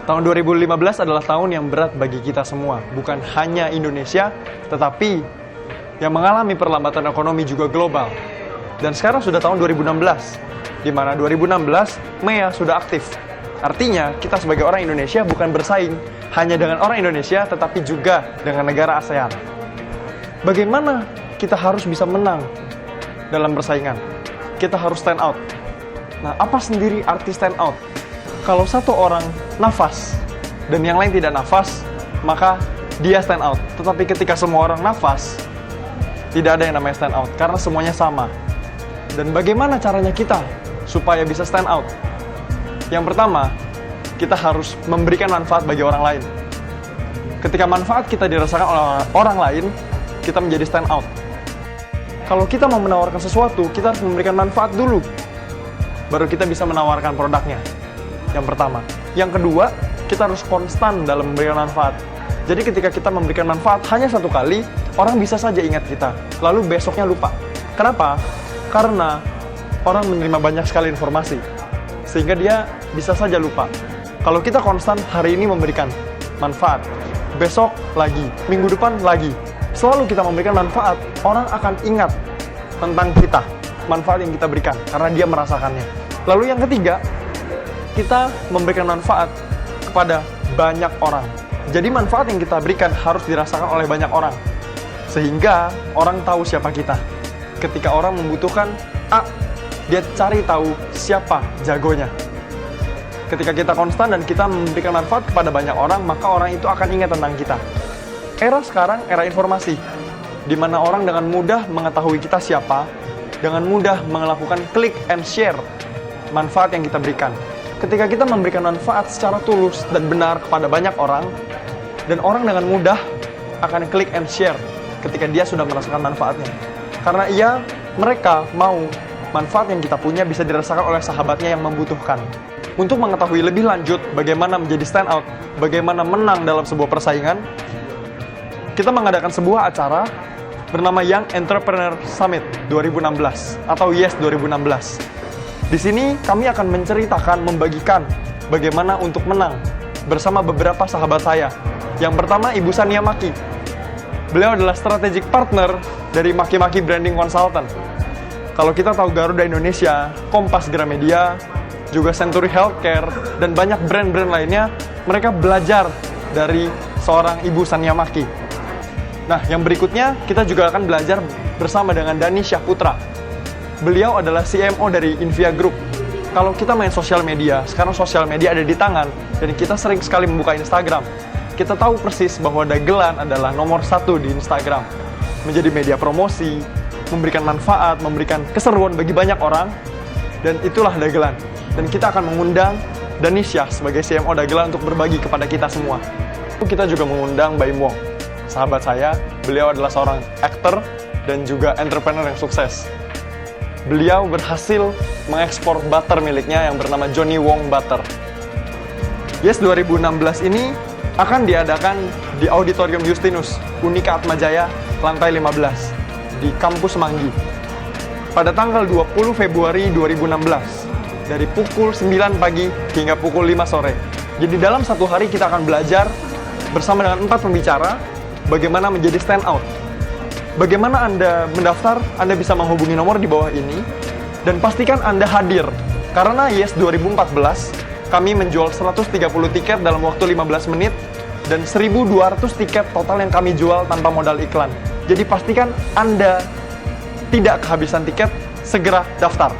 Tahun 2015 adalah tahun yang berat bagi kita semua, bukan hanya Indonesia, tetapi yang mengalami perlambatan ekonomi juga global. Dan sekarang sudah tahun 2016, di mana 2016 MEA sudah aktif. Artinya, kita sebagai orang Indonesia bukan bersaing hanya dengan orang Indonesia, tetapi juga dengan negara ASEAN. Bagaimana kita harus bisa menang dalam persaingan? Kita harus stand out. Nah, apa sendiri arti stand out? Kalau satu orang nafas dan yang lain tidak nafas, maka dia stand out. Tetapi ketika semua orang nafas, tidak ada yang namanya stand out, karena semuanya sama. Dan bagaimana caranya kita supaya bisa stand out? Yang pertama, kita harus memberikan manfaat bagi orang lain. Ketika manfaat kita dirasakan oleh orang lain, kita menjadi stand out. Kalau kita mau menawarkan sesuatu, kita harus memberikan manfaat dulu, baru kita bisa menawarkan produknya. Yang pertama. Yang kedua, kita harus konstan dalam memberikan manfaat. Jadi ketika kita memberikan manfaat hanya satu kali, orang bisa saja ingat kita, lalu besoknya lupa. Kenapa? Karena orang menerima banyak sekali informasi, sehingga dia bisa saja lupa. Kalau kita konstan hari ini memberikan manfaat, besok lagi, minggu depan lagi, selalu kita memberikan manfaat, orang akan ingat tentang kita, manfaat yang kita berikan, karena dia merasakannya. Lalu yang ketiga, kita memberikan manfaat kepada banyak orang. Jadi manfaat yang kita berikan harus dirasakan oleh banyak orang, sehingga orang tahu siapa kita. Ketika orang membutuhkan A, dia cari tahu siapa jagonya. Ketika kita konstan dan kita memberikan manfaat kepada banyak orang, maka orang itu akan ingat tentang kita. Era sekarang, era informasi, di mana orang dengan mudah mengetahui kita siapa, dengan mudah melakukan klik and share manfaat yang kita berikan. Ketika kita memberikan manfaat secara tulus dan benar kepada banyak orang, dan orang dengan mudah akan klik and share ketika dia sudah merasakan manfaatnya. Karena mereka mau manfaat yang kita punya bisa dirasakan oleh sahabatnya yang membutuhkan. Untuk mengetahui lebih lanjut bagaimana menjadi stand out, bagaimana menang dalam sebuah persaingan, kita mengadakan sebuah acara bernama Young Entrepreneur Summit 2016 atau YES 2016. Di sini kami akan menceritakan, membagikan bagaimana untuk menang bersama beberapa sahabat saya. Yang pertama, Ibu Sania Maki. Beliau adalah strategic partner dari Maki-Maki Branding Consultant. Kalau kita tahu Garuda Indonesia, Kompas Gramedia, juga Century Healthcare, dan banyak brand-brand lainnya, mereka belajar dari seorang Ibu Sania Maki. Nah, yang berikutnya kita juga akan belajar bersama dengan Dani Syahputra. Beliau adalah CMO dari Invia Group. Kalau kita main sosial media, sekarang sosial media ada di tangan, dan kita sering sekali membuka Instagram. Kita tahu persis bahwa dagelan adalah nomor 1 di Instagram. Menjadi media promosi, memberikan manfaat, memberikan keseruan bagi banyak orang, dan itulah dagelan. Dan kita akan mengundang Danisha sebagai CMO dagelan untuk berbagi kepada kita semua. Kita juga mengundang Baim Wong, sahabat saya. Beliau adalah seorang aktor dan juga entrepreneur yang sukses. Beliau berhasil mengekspor butter miliknya yang bernama Johnny Wong Butter. YES 2016 ini akan diadakan di Auditorium Justinus, Unika Atmajaya, lantai 15, di Kampus Manggi. Pada tanggal 20 Februari 2016, dari pukul 9 pagi hingga pukul 5 sore. Jadi dalam satu hari kita akan belajar bersama dengan 4 pembicara bagaimana menjadi stand out. Bagaimana Anda mendaftar? Anda bisa menghubungi nomor di bawah ini, dan pastikan Anda hadir. Karena YES 2014, kami menjual 130 tiket dalam waktu 15 menit, dan 1.200 tiket total yang kami jual tanpa modal iklan. Jadi pastikan Anda tidak kehabisan tiket, segera daftar.